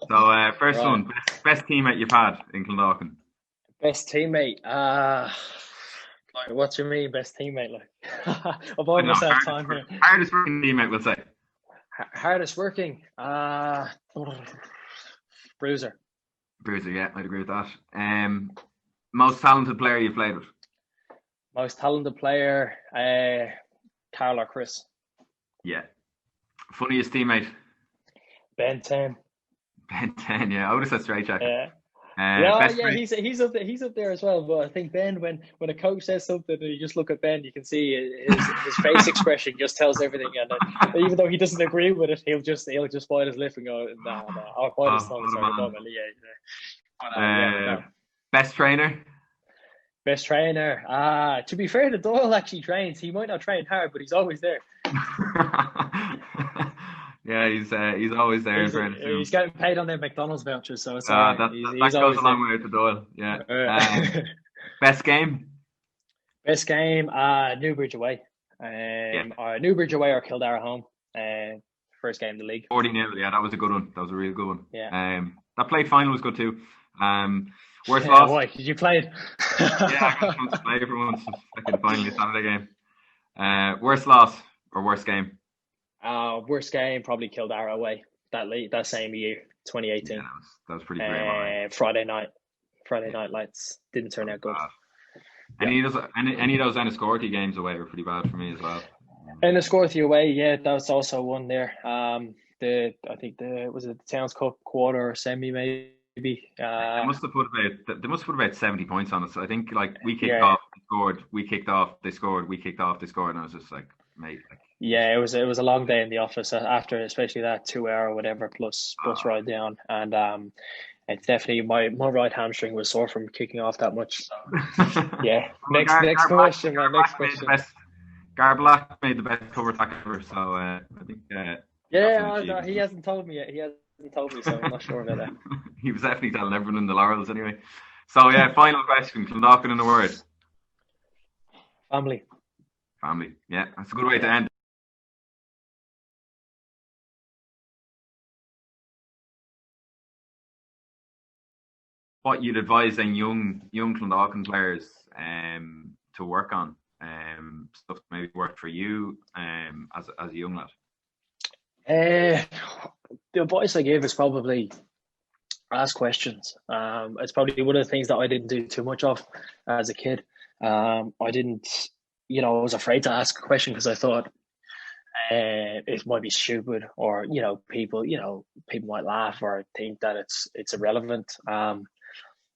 So first Right. one, best teammate you've had in Clondalkin. Best teammate. Like, what do you mean, best teammate? Like, I I bought don't know, myself time here. hardest working teammate, we'll say. Hardest working. Bruiser. Bruiser, yeah, I'd agree with that. Most talented player you've played with. Most talented player. Carl or Chris. Yeah. Funniest teammate. Ben 10. Ben 10, yeah. I would have said straight jacket. Yeah. Yeah, Best yeah, friend. he's up there as well. But I think Ben, when a coach says something and you just look at Ben, you can see his face expression just tells everything. And even though he doesn't agree with it, he'll just bite his lip and go, "No, no, I'll bite his tongue." What a Sorry, man. bite my yeah. But, yeah, no. Best trainer. Best trainer. To be fair, the Doyle actually trains. He might not train hard, but he's always there. Yeah, he's always there. He's getting paid on their McDonald's vouchers, so it's that he's goes always a long way with the Doyle. Yeah. there. Best game. Best game. Newbridge away. Newbridge away or Kildare home. First game of the league. 40-0. Yeah, that was a good one. That was a real good one. Yeah. That play final was good too. Worst loss. Why? Did you play it? Yeah, I got a chance to play for once. Fucking finally Saturday game. Worst loss or worst game? Worst game probably Kildare away. That same year, 2018. Yeah, that was pretty grim. Friday night lights didn't turn out good. Any of those Enniscorthy games away were pretty bad for me as well. Enniscorthy away, yeah, that was also one there. I think was it the Towns Cup quarter or semi maybe. They must have put about 70 points on us. So I think like we kicked off, they scored, we kicked off, they scored, we kicked off, they scored, and I was just like, mate. Like, yeah, it was a long day in the office after, especially that 2 hour whatever plus bus ride down, and it's definitely my right hamstring was sore from kicking off that much. So, yeah. Next question. Garblack made the best cover attack ever. So I think. Yeah, he hasn't told me yet. He hasn't told me, so I'm not sure about that. He was definitely telling everyone in the laurels anyway. So yeah, final question. Clondalkin in a word. Family. Yeah, that's a good way to end. What you'd advise then young Clondalkin players to work on, stuff that maybe worked for you as a young lad? The advice I gave is probably ask questions. It's probably one of the things that I didn't do too much of as a kid. I didn't, I was afraid to ask a question because I thought it might be stupid, or people might laugh or think that it's irrelevant.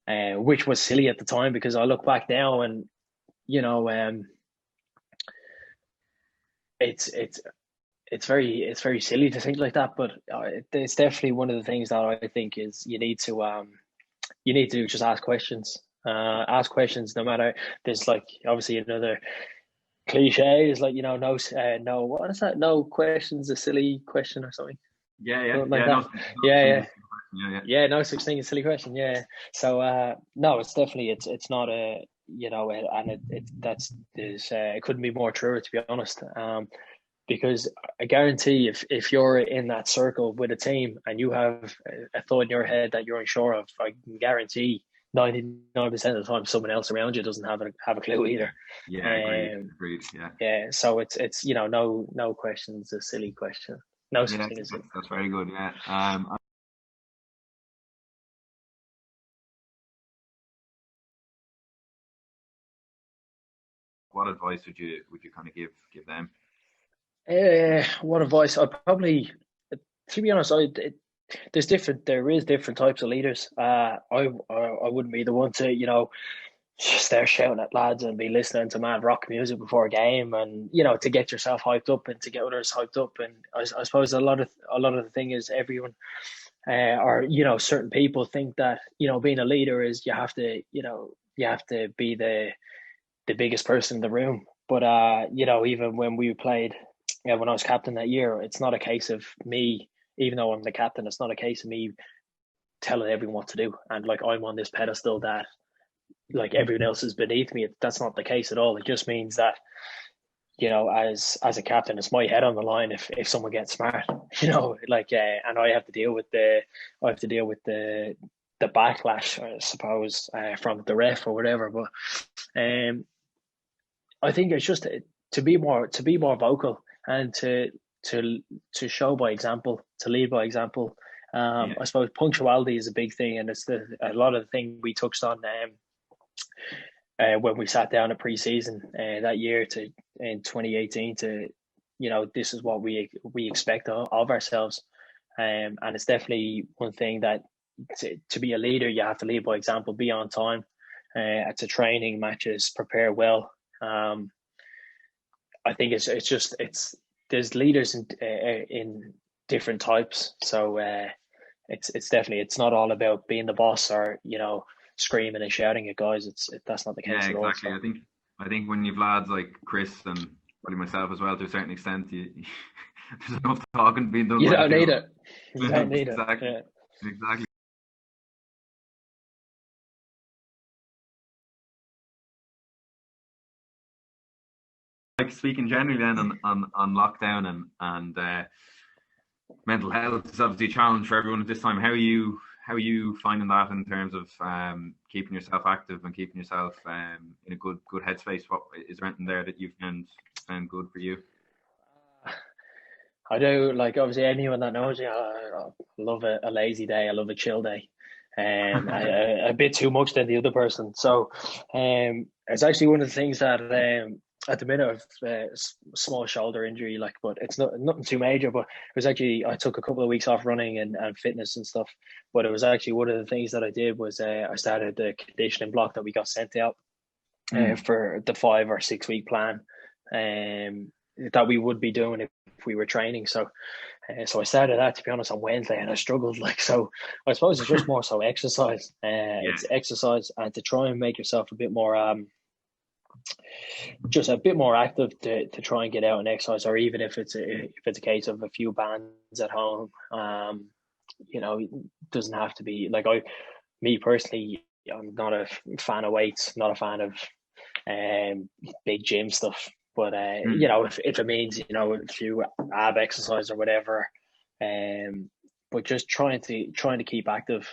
Which was silly at the time, because I look back now and it's very silly to think like that, but it's definitely one of the things that I think is you need to just ask questions. Ask questions no matter. There's like obviously another cliche is like no what is that? No question's a silly question or something. Yeah. No such thing as silly question. Yeah. So no, it's definitely it's not a and it couldn't be more true, to be honest. Because I guarantee if you're in that circle with a team and you have a thought in your head that you're unsure of, I can guarantee 99% of the time someone else around you doesn't have a clue either. Yeah, agreed. Yeah. So it's no question's a silly question. No such thing as it. That's very good. Yeah. What advice would you kind of give them? What advice? I probably, to be honest, there is different types of leaders. I wouldn't be the one to start shouting at lads and be listening to mad rock music before a game, and to get yourself hyped up and to get others hyped up. And I suppose a lot of the thing is everyone, or certain people think that being a leader is you have to be the biggest person in the room. But even when we played, when I was captain that year, it's not a case of me, even though I'm the captain, it's not a case of me telling everyone what to do and like I'm on this pedestal that like everyone else is beneath me. That's not the case at all. It just means that you know, as a captain, it's my head on the line if someone gets smart, you know, like, and I have to deal with the backlash, I suppose, from the ref or whatever. But I think it's just to be more vocal and to show by example, to lead by example. I suppose punctuality is a big thing, and it's a lot of the thing we touched on when we sat down at pre-season that year in 2018 to, you know, this is what we expect of ourselves, and it's definitely one thing that to be a leader you have to lead by example, be on time to training matches, prepare well. I think it's there's leaders in different types, so it's definitely, it's not all about being the boss or, you know, screaming and shouting at guys. That's not the case Yeah, at all. exactly. So. I think when you've lads like Chris and probably myself as well to a certain extent, there's enough talking being done You by the don't two need of it. You don't us. need it. Exactly, Yeah. exactly. Like speaking generally then on lockdown and mental health is obviously a challenge for everyone at this time. How are you finding that in terms of keeping yourself active and keeping yourself in a good headspace? What is there anything there that you've found good for you? I do, like, obviously anyone that knows me, I love a lazy day. I love a chill day. A bit too much than the other person. So, it's actually one of the things that at the minute of small shoulder injury, like, but it's nothing too major. But it was actually, I took a couple of weeks off running and fitness and stuff. But it was actually one of the things that I did was I started the conditioning block that we got sent out for the 5 or 6 week plan that we would be doing if we were training. So so I started that, to be honest, on Wednesday, and I struggled. Like, so I suppose it's just more so exercise. Yeah, It's exercise and to try and make yourself a bit more just a bit more active to try and get out and exercise, or even if it's a case of a few bands at home. You know, it doesn't have to be like me personally. I'm not a fan of weights, not a fan of big gym stuff. But you know, if it means, you know, a few ab exercise or whatever, but just trying to keep active.